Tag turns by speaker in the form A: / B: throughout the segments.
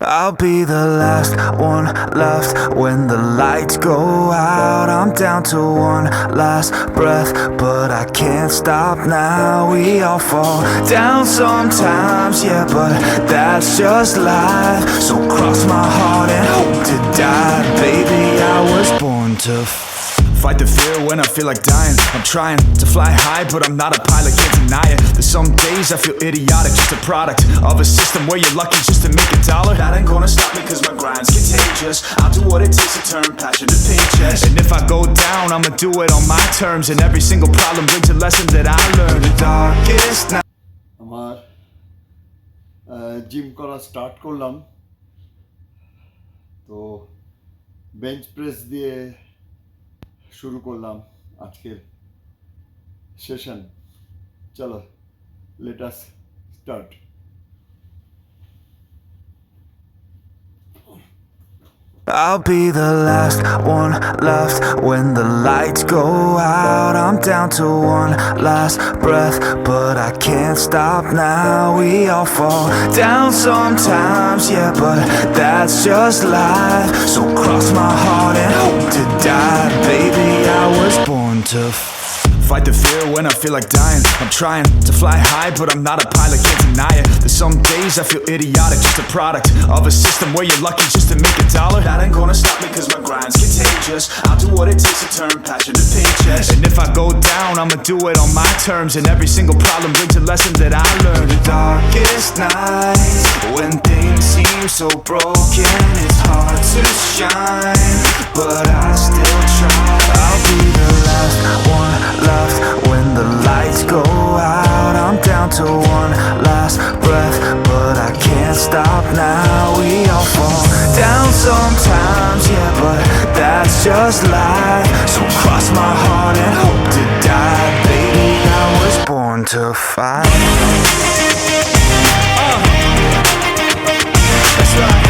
A: I'll be the last one left when the lights go out. I'm down to one last breath, but I can't stop now. We all fall down sometimes, yeah, but that's just life. So cross my heart and hope to die. Baby, I was born to fight the fear when I feel like dying. I'm trying to fly high, but I'm not a pilot, can't deny it. There's some days I feel idiotic, just a product of a system where you're lucky just to make $1. That ain't gonna stop me cause my grind's contagious. I'll do what it takes to turn passion to paychecks. And if I go down, I'ma do it on my terms. And every single problem brings a lesson that I learned. The darkest night.
B: আমার gym করা start করলাম, তো bench press দিয়ে শুরু করলাম আজকের session. চলো, let us start.
A: I'll be the last one left when the lights go out. I'm down to one last breath, but I can't stop now. We all fall down sometimes, yeah, but that's just life. So cross my heart and hope to die. Baby, I was born to fight the fear when I feel like dying. I'm trying to fly high, but I'm not a pilot, can't deny it. There's some days I feel idiotic, just a product of a system where you're lucky just to make $1. That ain't gonna stop me cause my grind's contagious. I'll do what it takes to turn passion to paychecks. And if I go down, I'ma do it on my terms. And every single problem brings a lesson that I learned. The darkest nights, when things seem so broken, it's hard to shine, but I still try. I'll be the last one left when the lights go out. I'm down to one last breath, but I can't stop now. We all fall down sometimes, yeah, but that's just life. So cross my heart and hope to die. Baby, I was born to fight. That's right.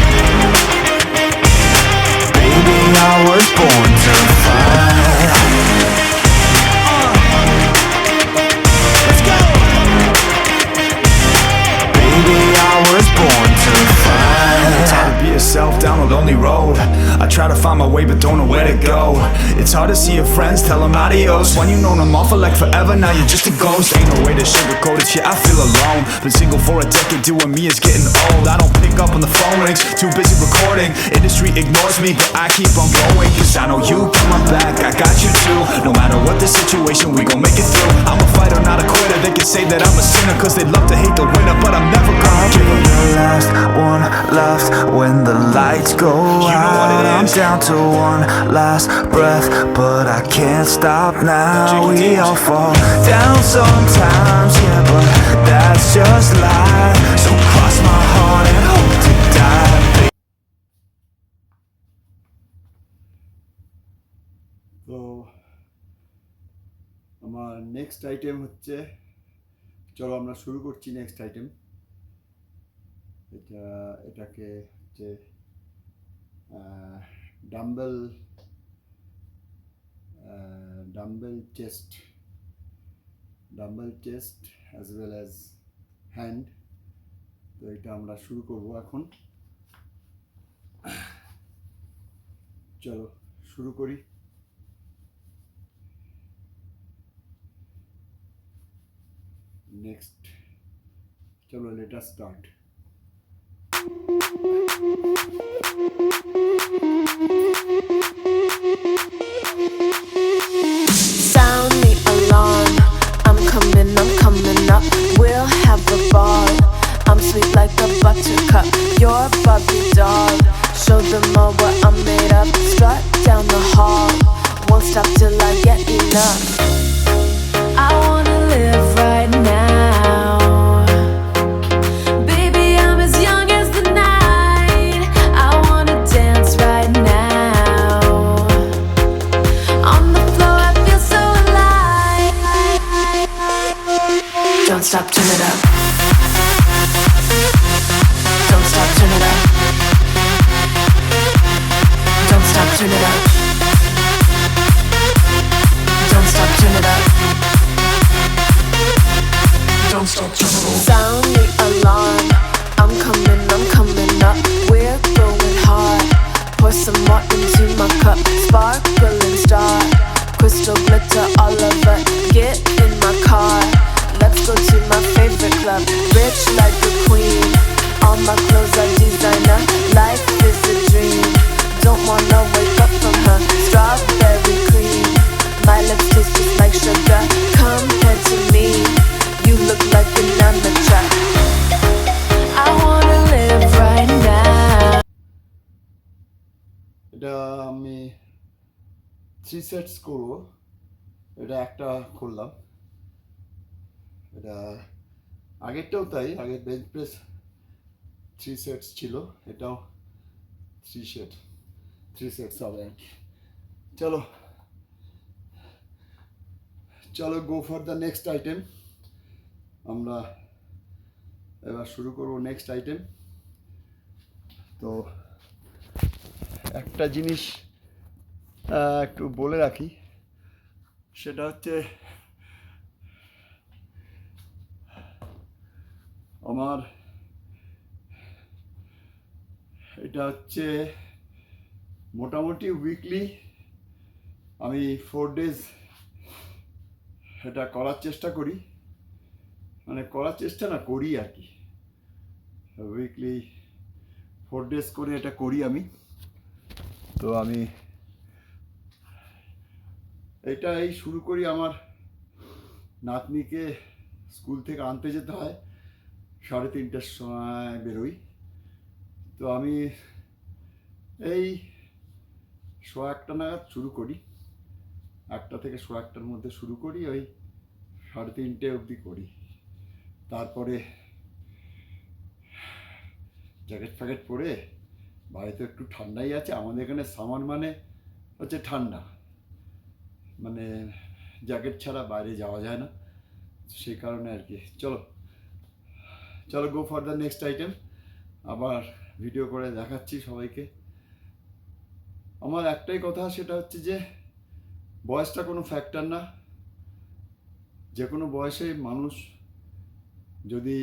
A: Baby, I was born to fight. Yourself down a lonely road. I try to find my way but don't know where to go. It's hard to see your friends, tell them adios. When you known them all for like forever, now you're just a ghost. Ain't no way to sugarcoat it, yeah, I feel alone. Been single for a decade, doing me is getting old. I don't pick up on the phone rings, too busy recording. Industry ignores me, but I keep on going. Cause I know you got my back, I got you too. No matter what the situation, we gon' make it through. I'm a fighter, not a quitter. They can say that I'm a sinner cause they love to hate the winner, but I'm never gonna give up. The last one left when the lights go out. I'm down to one last breath, but I can't stop now. We all fall down sometimes, yeah, but that's just life. So cross my heart and hope to die.
B: তো আমার next item হচ্ছে, চলো আমরা শুরু করছি next item. এটাকে হচ্ছে dumbbell chest as well as hand. তো এটা আমরা শুরু করব এখন। চলো শুরু করি। নেক্সট, চলো let us start.
C: Sound the alarm, I'm coming up. We'll have a ball. I'm sweet like a buttercup. You're Barbie doll. Show them all what I'm made of. Strut down the hall, won't stop till I get enough. I wanna live right now. Baby, I'm as young as the night. I wanna dance right now. On the floor, I feel so alive. Don't stop, turn it up. Don't stop, turn it up. Don't stop, turn it up. Don't stop, turn it up. designer. Life is a dream. Don't wanna wake up from her strawberry cream. My lips taste just like sugar. Compared to me, you look like an amateur. I wanna live right now.
B: এটা আমি 3 sets করব। এটা একটা করলাম, এটা আগেরটাও তাই, আগের bench press 3 sets ছিল, এটাও 3 সেটস হবে আর কি। চলো চলো গো ফর দ্য নেক্সট আইটেম। আমরা এবার শুরু করব নেক্সট আইটেম। তো একটা জিনিস একটু বলে রাখি, সেটা হচ্ছে আমার এটা হচ্ছে মোটামুটি উইকলি আমি 4 ডেজ এটা করার চেষ্টা করি, মানে করার চেষ্টা না করি আর কি। উইকলি 4 ডেজ করে এটা করি আমি। তো আমি এই শুরু করি, আমার নাতনিকে স্কুল থেকে আনতে যেতে হয়, 3:30টার সময় বেরোই। তো আমি এই 1:15 নাগাদ শুরু করি, 1টা থেকে 1:15টার মধ্যে শুরু করি, ওই 3:30 অবধি করি। তারপরে জ্যাকেট ফ্যাকেট পরে, বাড়িতে একটু ঠান্ডাই আছে, আমাদের এখানে সামার মানে হচ্ছে ঠান্ডা, মানে জ্যাকেট ছাড়া বাইরে যাওয়া যায় না, সেই কারণে আর কি। চলো চলো গো ফর দ্য নেক্সট আইটেম। আবার ভিডিও করে দেখাচ্ছি সবাইকে। আমার একটাই কথা, সেটা হচ্ছে যে বয়সটা কোনো ফ্যাক্টর না। যে কোনো বয়সে মানুষ যদি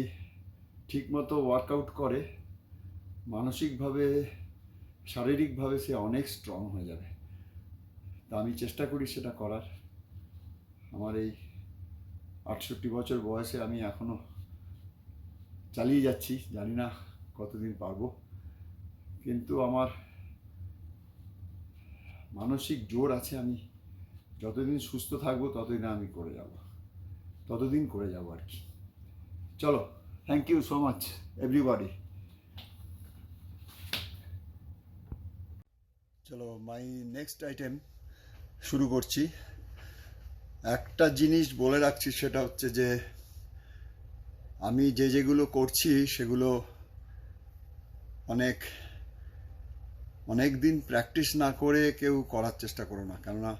B: ঠিকমতো ওয়ার্কআউট করে, মানসিকভাবে শারীরিকভাবে সে অনেক স্ট্রং হয়ে যাবে। তা আমি চেষ্টা করি সেটা করার। আমার এই 68 বছর বয়সে আমি এখনো চালিয়ে যাচ্ছি, জানি না কতদিন পারবো, কিন্তু আমার মানসিক জোর আছে। আমি যতদিন সুস্থ থাকবো ততদিন আমি করে যাব, ততদিন করে যাব আর কি। চলো, thank you so much everybody. চলো মাই নেক্সট আইটেম শুরু করছি। একটা জিনিস বলে রাখছি, সেটা হচ্ছে যে আমি যেগুলো করছি সেগুলো অনেক দিন প্র্যাকটিস না করে কেউ করার চেষ্টা করো না, কেননা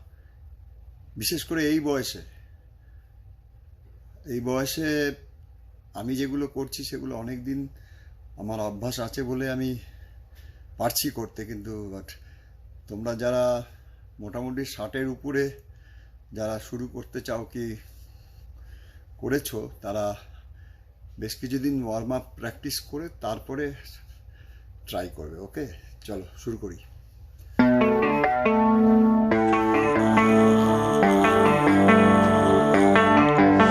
B: বিশেষ করে এই বয়সে আমি যেগুলো করছি সেগুলো অনেক দিন আমার অভ্যাস আছে বলে আমি পারছি করতে। কিন্তু তোমরা যারা মোটামুটি 60-এর উপরে যারা শুরু করতে চাও কি করেছো, তারা বেশ কিছুদিন ওয়ার্ম আপ প্র্যাকটিস করে তারপরে ট্রাই করবে। ওকে, চলো শুরু করি।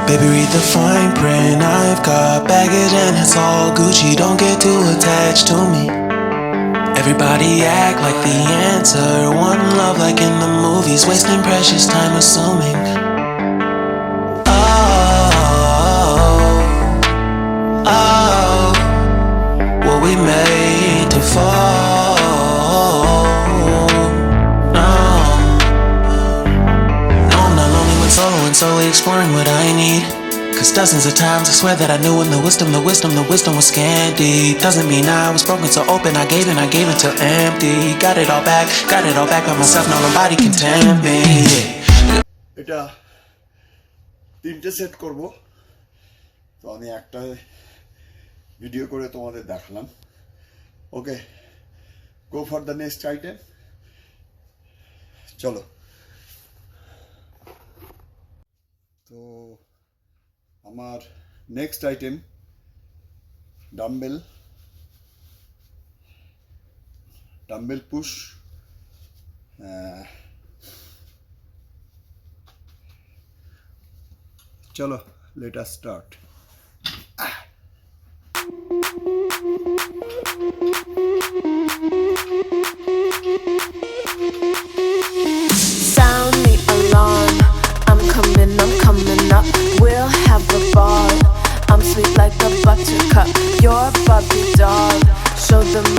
D: Baby, read the fine print. I've got baggage and it's all Gucci. Don't get too attached to me. Everybody act like the answer. One love like in the movies. Wasting precious time assuming. Oh, what we made to fall. No, I'm not lonely when solo and solely exploring what I need. Cause dozens of times I swear that I knew when the wisdom was scanty. Doesn't mean I was broken so open, I gave it till empty. Got it all back by myself, now nobody can tempt me.
B: এটা 3টে set করব, তো আমি একটা video করে তোমাদের দেখালাম। Okay, go for the next item. চলো। তো আমার নেক্সট আইটেম ডাম্বেল পুশ। চলো, let us start.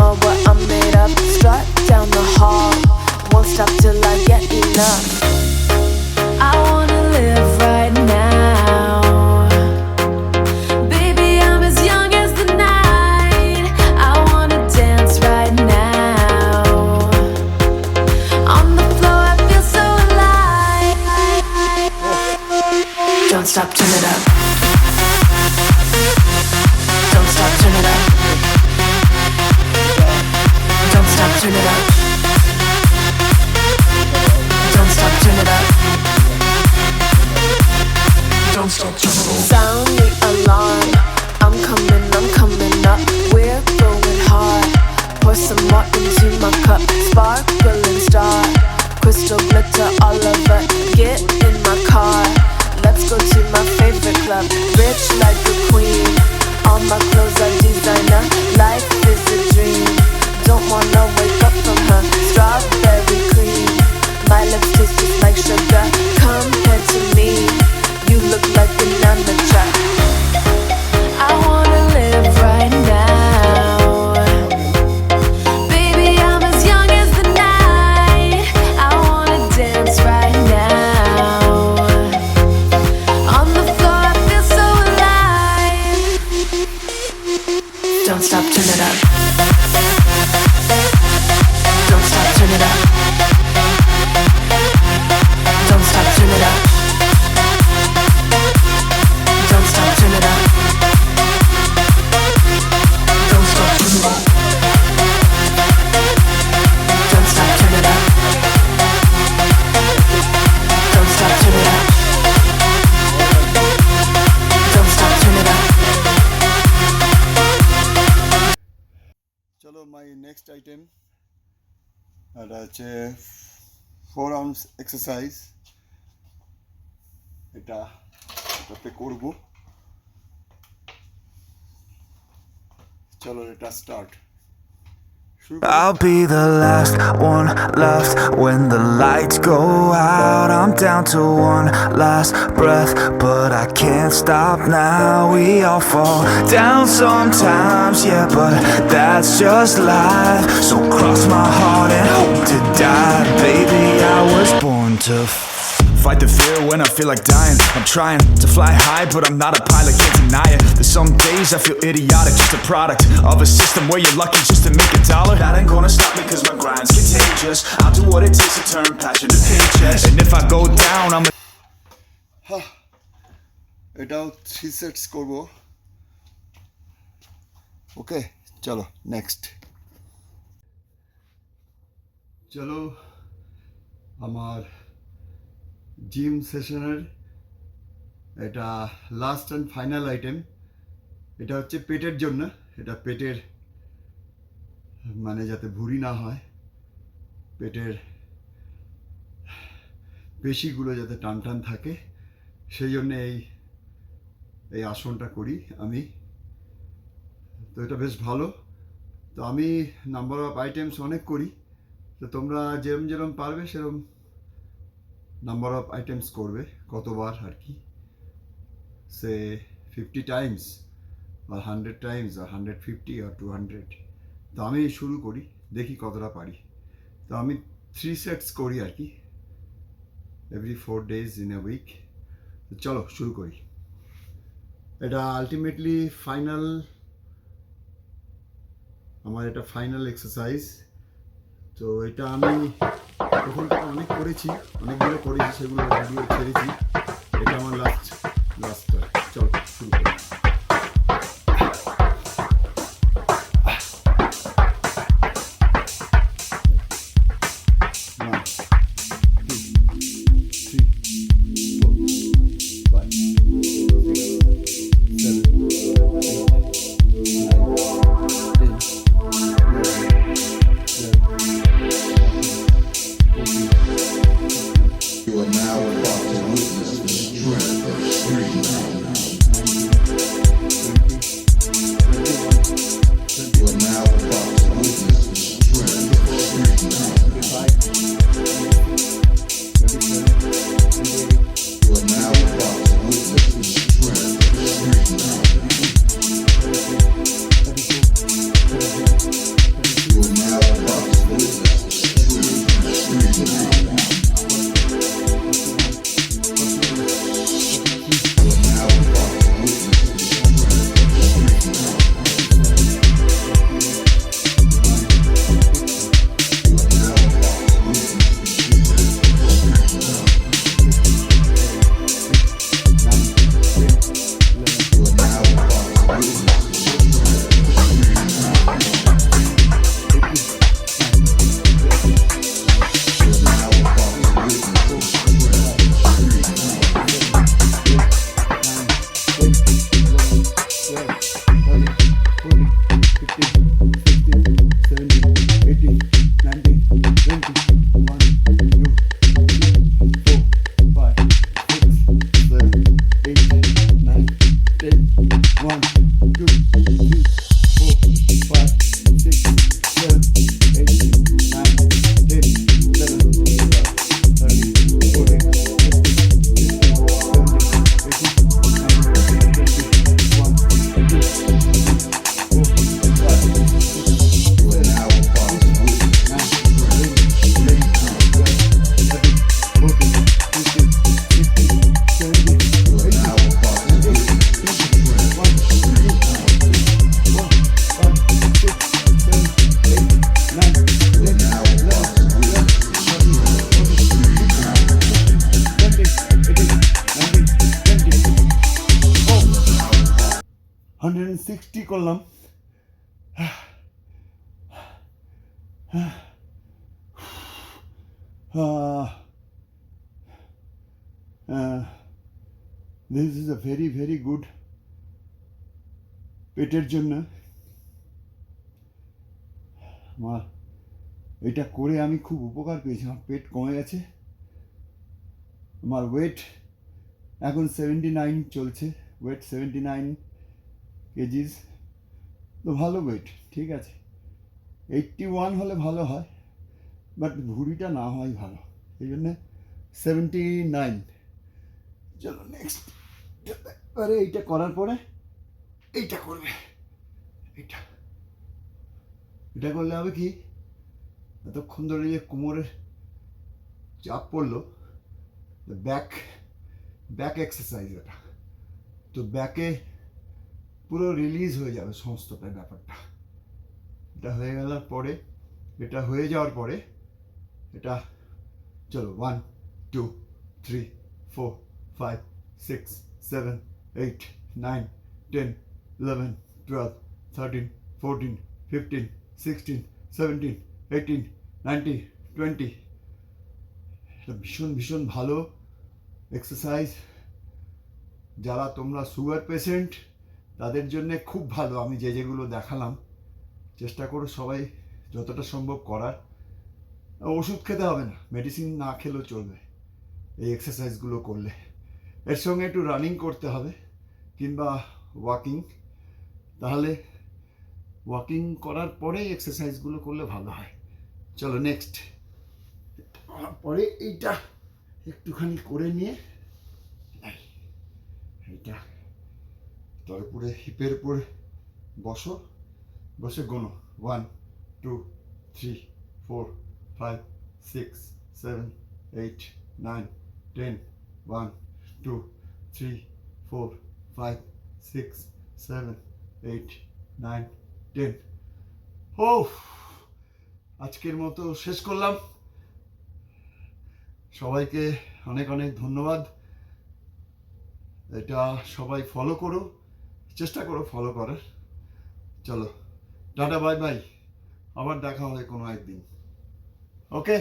C: all what I'm made of. Strut down the hall, won't stop till I get enough. I wanna live right now. Baby, I'm as young as the night. I wanna dance right now. On the floor, I feel so alive. Don't stop, turn it up. Don't stop, turn it up. Don't stop, turn it up. Don't stop, turn it up. Don't stop, turn it up. Sound the alarm. I'm coming up. We're going hard. Pour some more into my cup. Sparkling star, crystal glitter all over. Get in my car. Let's go to my favorite club. Rich like a queen. All my clothes are designer. Life is a dream. Don't wanna wake up from her. Strawberry cream. My lips taste just like sugar. Compared to me, you look like an amateur. I wanna live right now. Baby, I'm as young as the night. I wanna dance right now. On the floor, I feel so alive. Don't stop, turn it up. Don't stop, turn it up. Don't stop, turn it up. Don't stop, turn it up. Don't stop, turn it up. Don't stop, turn it up. Don't stop, turn it up. Don't stop, turn it up.
B: চলো my next item, এটা হচ্ছে 4 arms exercise. এটাতে করবো। চলো এটা start.
A: I'll be the last one left when the lights go out. I'm down to one last breath, but I can't stop now. We all fall down sometimes, yeah, but that's just life. So cross my heart and hope to die. Baby, I was born to fight the fear when I feel like dying. I'm trying to fly high, but I'm not a pilot, can't deny it. There's some days I feel idiotic, just a product of a system where you're lucky just to make a dollar. That ain't gonna stop me cause my grind's contagious. I'll do what it takes to turn passion to paychecks. And if I go down, I'm
B: এটাও 3 sets করবো। ওকে, চলো next. চলো আমার gym সেশনের এটা last and final item. এটা হচ্ছে পেটের জন্য। এটা পেটের মানে যাতে ভুঁড়ি না হয়, পেটের পেশিগুলো যাতে টান টান থাকে, সেই জন্যে এই আসনটা করি আমি। তো এটা বেশ ভালো। তো আমি নাম্বার অফ আইটেমস অনেক করি। তো তোমরা যেরম যেরম পারবে সেরম নাম্বার অফ আইটেমস করবে, কতবার আর কি, সে 50 টাইমস আর 100 টাইমস আর 150 আর 200। তো আমি শুরু করি, দেখি কতটা পারি। তো আমি 3 সেটস করি আর কি, every 4 days in a week. তো চলো শুরু করি। এটা আলটিমেটলি ফাইনাল, আমার এটা ফাইনাল এক্সারসাইজ। তো এটা আমি তখন থেকে অনেক করেছি, অনেকগুলো করেছি, সেগুলো ভিডিও ছেড়েছি। এটা আমার লাস্ট চলো শুরু করি।
E: You are now about to witness the strength of street.
B: 60 করলাম। This is a very very good পেটের জন্য। আমার এটা করে আমি খুব উপকার পেয়েছি, আমার পেট কমে গেছে। আমার ওয়েট এখন 79 চলছে, ওয়েট 79 কেজিস, তো ভালো ওয়েট, ঠিক আছে। 81 হলে ভালো হয়, বাট ভুঁড়িটা না হয় ভালো, এই জন্যে 79। চলো নেক্সট, আরে এইটা করার পরে এইটা করবে, এইটা এটা করলে হবে কি, এতক্ষণ ধরে যে কোমরের চাপ পড়লো, ব্যাক এক্সারসাইজ এটা, তো ব্যাকে পুরো রিলিজ হয়ে যাবে সমস্তটা ব্যাপারটা। এটা হয়ে গেলার পরে, এটা হয়ে যাওয়ার পরে এটা চলো 1 2 3 4 5 6 7 8 9 10 11 12 13 14 15 16 17 18 19 20। এটা ভীষণ ভীষণ ভালো এক্সারসাইজ। যারা তোমরা সুগার পেশেন্ট তাদের জন্যে খুব ভালো। আমি যেগুলো দেখালাম চেষ্টা করো সবাই যতটা সম্ভব করার। ওষুধ খেতে হবে না, মেডিসিন না খেলেও চলবে এই এক্সারসাইজগুলো করলে। এর সঙ্গে একটু রানিং করতে হবে কিংবা ওয়াকিং, তাহলে ওয়াকিং করার পরেই এক্সারসাইজগুলো করলে ভালো হয়। চলো নেক্সট, পরে এইটা একটুখানি করে নিয়ে এইটা তার উপরে হিপের উপর বসো, বসে গোনো 1 2 3 4 5 6 7 8 9 10 1 2 3 4 5 6 7 8 9 10। ও আজকের মতো শেষ করলাম। সবাইকে অনেক অনেক ধন্যবাদ। এটা সবাই ফলো করো, চেষ্টা করো ফলো করার। চলো টাটা, বাই বাই, আবার দেখা হবে কোনো একদিন। ওকে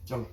B: চলো।